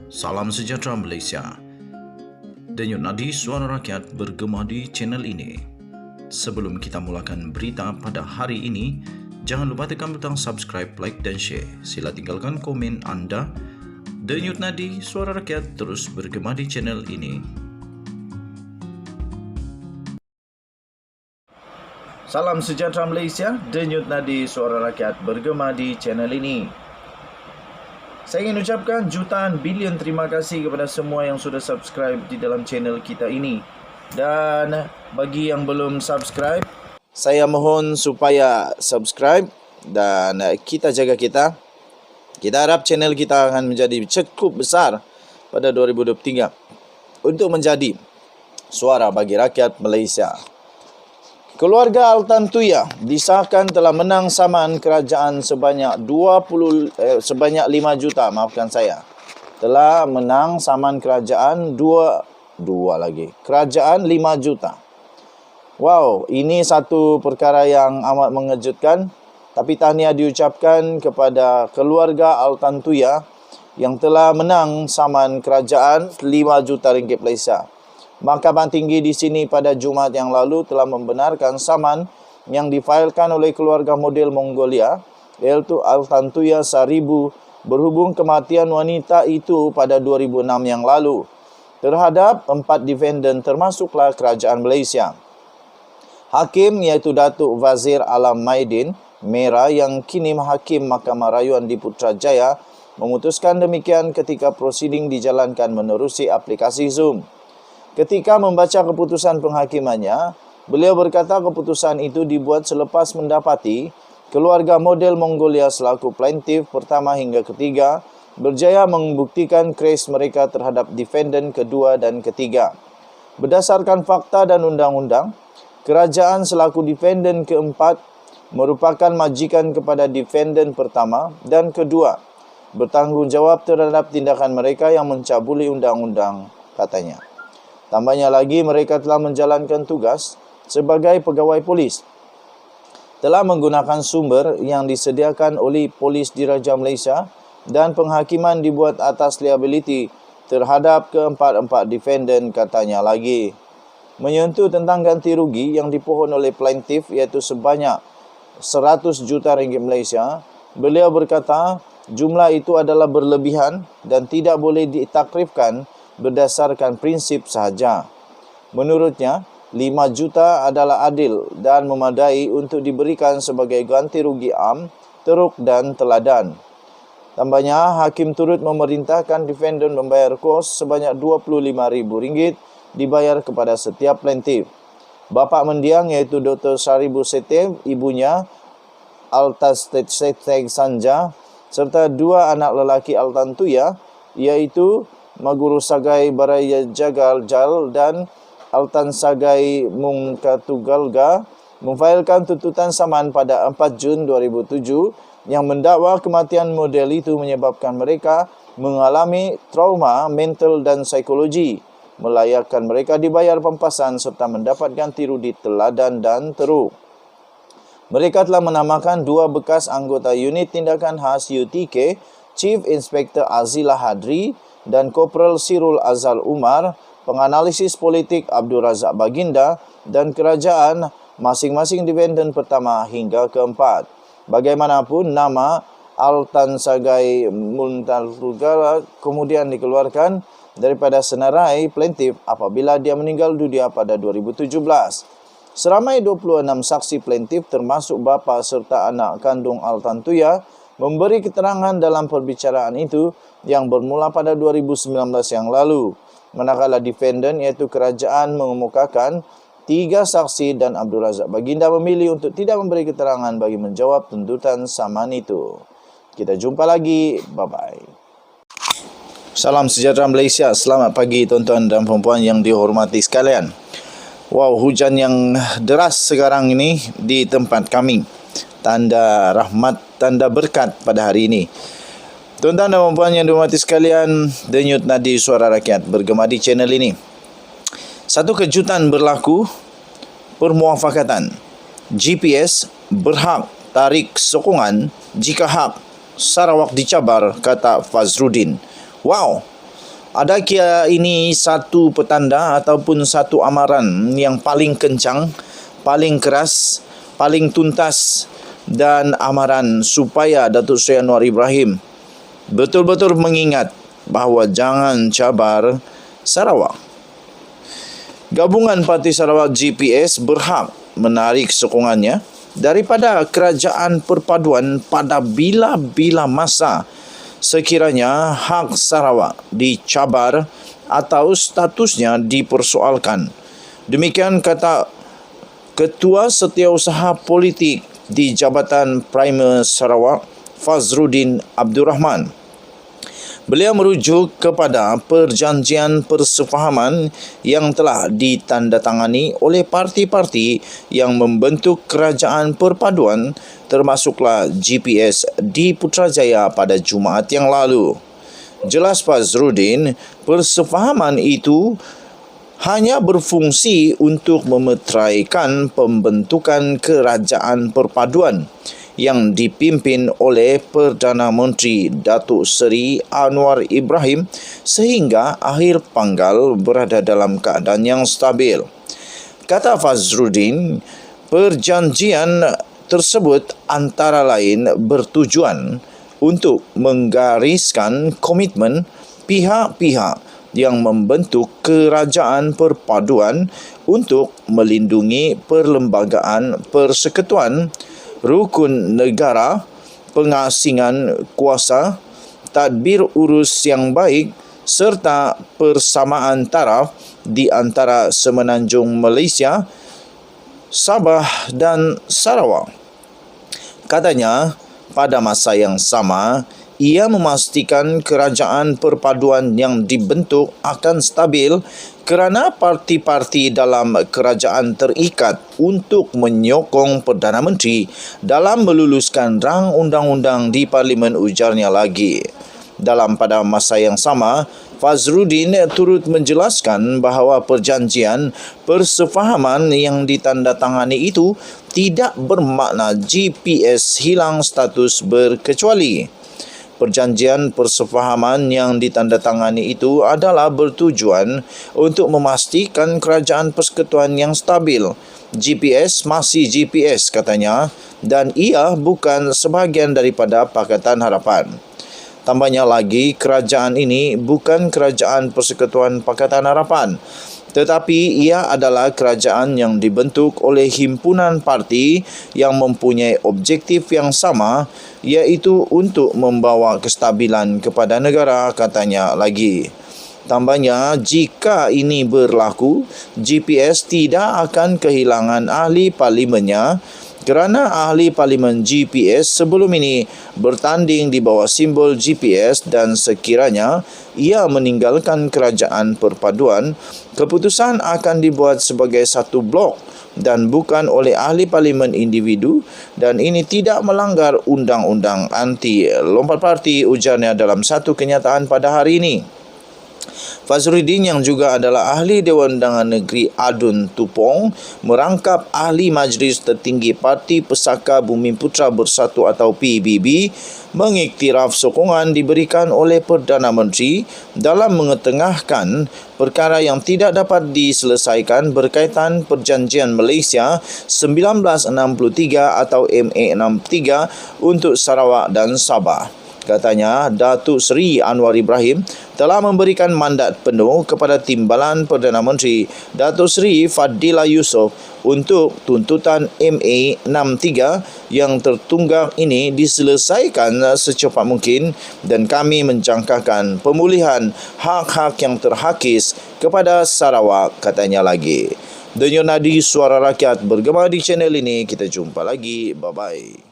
Salam sejahtera Malaysia. Denyut nadi suara rakyat bergema di channel ini. Sebelum kita mulakan berita pada hari ini, jangan lupa tekan butang subscribe, like dan share. Sila tinggalkan komen anda. Denyut nadi suara rakyat terus bergema di channel ini. Salam sejahtera Malaysia. Denyut nadi suara rakyat bergema di channel ini. Saya ingin ucapkan jutaan bilion terima kasih kepada semua yang sudah subscribe di dalam channel kita ini. Dan bagi yang belum subscribe, saya mohon supaya subscribe dan kita jaga kita. Kita harap channel kita akan menjadi cukup besar pada 2023 untuk menjadi suara bagi rakyat Malaysia. Keluarga Altan Tuya disahkan telah menang saman kerajaan sebanyak 5 juta, maafkan saya. Telah menang saman kerajaan 5 juta. Wow, ini satu perkara yang amat mengejutkan. Tapi tahniah diucapkan kepada keluarga Altan Tuya yang telah menang saman kerajaan 5 juta ringgit Malaysia. Mahkamah Tinggi di sini pada Jumaat yang lalu telah membenarkan saman yang difailkan oleh keluarga model Mongolia, iaitu Altan Tuya Saribu, berhubung kematian wanita itu pada 2006 yang lalu terhadap 4 defendant termasuklah kerajaan Malaysia. Hakim iaitu Datuk Wazir Alam Maidin Mera yang kini Hakim Mahkamah Rayuan di Putrajaya memutuskan demikian ketika prosiding dijalankan menerusi aplikasi Zoom. Ketika membaca keputusan penghakimannya, beliau berkata keputusan itu dibuat selepas mendapati keluarga model Mongolia selaku plaintiff pertama hingga ketiga berjaya membuktikan kes mereka terhadap defendant kedua dan ketiga. Berdasarkan fakta dan undang-undang, kerajaan selaku defendant keempat merupakan majikan kepada defendant pertama dan kedua, bertanggungjawab terhadap tindakan mereka yang mencabuli undang-undang, katanya. Tambahnya lagi, mereka telah menjalankan tugas sebagai pegawai polis. Telah menggunakan sumber yang disediakan oleh Polis Diraja Malaysia dan penghakiman dibuat atas liability terhadap keempat-empat defendant, katanya lagi. Menyentuh tentang ganti rugi yang dipohon oleh plaintiff iaitu sebanyak 100 juta ringgit Malaysia, beliau berkata jumlah itu adalah berlebihan dan tidak boleh ditakrifkan berdasarkan prinsip sahaja. Menurutnya, 5 juta adalah adil dan memadai untuk diberikan sebagai ganti rugi am, teruk dan teladan. Tambahnya, Hakim turut memerintahkan defendant membayar kos sebanyak RM25,000 dibayar kepada setiap plaintiff. Bapa mendiang iaitu Dr. Saribu Setev, ibunya Altas Setev Sanja, serta 2 anak lelaki Altan Tuya iaitu Maguru Sagai Baraya Jagal Jal dan Altan Sagai Mungkatugalga memfailkan tuntutan saman pada 4 Jun 2007 yang mendakwa kematian model itu menyebabkan mereka mengalami trauma mental dan psikologi, melayakkan mereka dibayar pampasan serta mendapat ganti rugi teladan dan teruk. Mereka telah menamakan 2 bekas anggota unit tindakan khas UTK, Chief Inspector Azila Hadri dan Kopral Sirul Azal Umar, penganalisis politik Abdul Razak Baginda dan kerajaan masing-masing defendant pertama hingga keempat. Bagaimanapun, nama Altan Sagai Muntalugala kemudian dikeluarkan daripada senarai plaintiff apabila dia meninggal dunia pada 2017. Seramai 26 saksi plaintiff termasuk bapa serta anak kandung Altan Tuya memberi keterangan dalam perbicaraan itu yang bermula pada 2019 yang lalu. Manakala defendant iaitu kerajaan mengemukakan 3 saksi dan Abdul Razak Baginda memilih untuk tidak memberi keterangan bagi menjawab tuntutan saman itu. Kita jumpa lagi. Bye-bye. Salam sejahtera Malaysia. Selamat pagi tuan-tuan dan puan-puan yang dihormati sekalian. Wow, hujan yang deras sekarang ini di tempat kami. Tanda rahmat, tanda berkat pada hari ini. Tuan-tuan dan puan-puan yang dihormati sekalian, Denyut Nadi Suara Rakyat bergema di channel ini. Satu kejutan berlaku, permuafakatan. GPS berhak tarik sokongan jika hak Sarawak dicabar, kata Fazrudin. Wow, Adakah ini satu petanda ataupun satu amaran yang paling kencang, paling keras, paling tuntas dan amaran supaya Datuk Seri Anwar Ibrahim betul-betul mengingat bahawa jangan cabar Sarawak. Gabungan Parti Sarawak GPS berhak menarik sokongannya daripada Kerajaan Perpaduan pada bila-bila masa sekiranya hak Sarawak dicabar atau statusnya dipersoalkan. Demikian kata Ketua Setiausaha Politik di Jabatan Primer Sarawak, Fazruddin Abdul Rahman. Beliau merujuk kepada perjanjian persefahaman yang telah ditandatangani oleh parti-parti yang membentuk Kerajaan Perpaduan termasuklah GPS di Putrajaya pada Jumaat yang lalu. Jelas Fazruddin, persefahaman itu hanya berfungsi untuk memeteraikan pembentukan Kerajaan Perpaduan yang dipimpin oleh Perdana Menteri Datuk Seri Anwar Ibrahim sehingga akhir panggal berada dalam keadaan yang stabil. Kata Fazruddin, perjanjian tersebut antara lain bertujuan untuk menggariskan komitmen pihak-pihak yang membentuk Kerajaan Perpaduan untuk melindungi perlembagaan persekutuan, rukun negara, pengasingan kuasa, tadbir urus yang baik serta persamaan taraf di antara Semenanjung Malaysia, Sabah dan Sarawak. Katanya, pada masa yang sama, ia memastikan Kerajaan Perpaduan yang dibentuk akan stabil kerana parti-parti dalam kerajaan terikat untuk menyokong Perdana Menteri dalam meluluskan rang undang-undang di Parlimen, ujarnya lagi. Pada masa yang sama, Fazruddin turut menjelaskan bahawa perjanjian persefahaman yang ditandatangani itu tidak bermakna GPS hilang status berkecuali. Perjanjian persefahaman yang ditandatangani itu adalah bertujuan untuk memastikan kerajaan persekutuan yang stabil. GPS masih GPS, katanya, dan ia bukan sebahagian daripada Pakatan Harapan. Tambahnya lagi, kerajaan ini bukan Kerajaan Persekutuan Pakatan Harapan, tetapi ia adalah kerajaan yang dibentuk oleh himpunan parti yang mempunyai objektif yang sama, iaitu untuk membawa kestabilan kepada negara, katanya lagi. Tambahnya, jika ini berlaku, GPS tidak akan kehilangan ahli parlimennya kerana ahli parlimen GPS sebelum ini bertanding di bawah simbol GPS dan sekiranya ia meninggalkan Kerajaan Perpaduan, keputusan akan dibuat sebagai satu blok dan bukan oleh ahli parlimen individu dan ini tidak melanggar undang-undang anti lompat parti, ujarnya dalam satu kenyataan pada hari ini. Fazruddin yang juga adalah ahli Dewan Undangan Negeri Adun Tupong merangkap ahli Majlis Tertinggi Parti Pesaka Bumiputra Bersatu atau PBB mengiktiraf sokongan diberikan oleh Perdana Menteri dalam mengetengahkan perkara yang tidak dapat diselesaikan berkaitan Perjanjian Malaysia 1963 atau MA63 untuk Sarawak dan Sabah. Katanya, Datuk Seri Anwar Ibrahim telah memberikan mandat penuh kepada Timbalan Perdana Menteri Datuk Seri Fadillah Yusof untuk tuntutan MA63 yang tertunggak ini diselesaikan secepat mungkin dan kami menjangkakan pemulihan hak-hak yang terhakis kepada Sarawak, katanya lagi. Denyut nadi suara rakyat bergema di channel ini. Kita jumpa lagi. Bye-bye.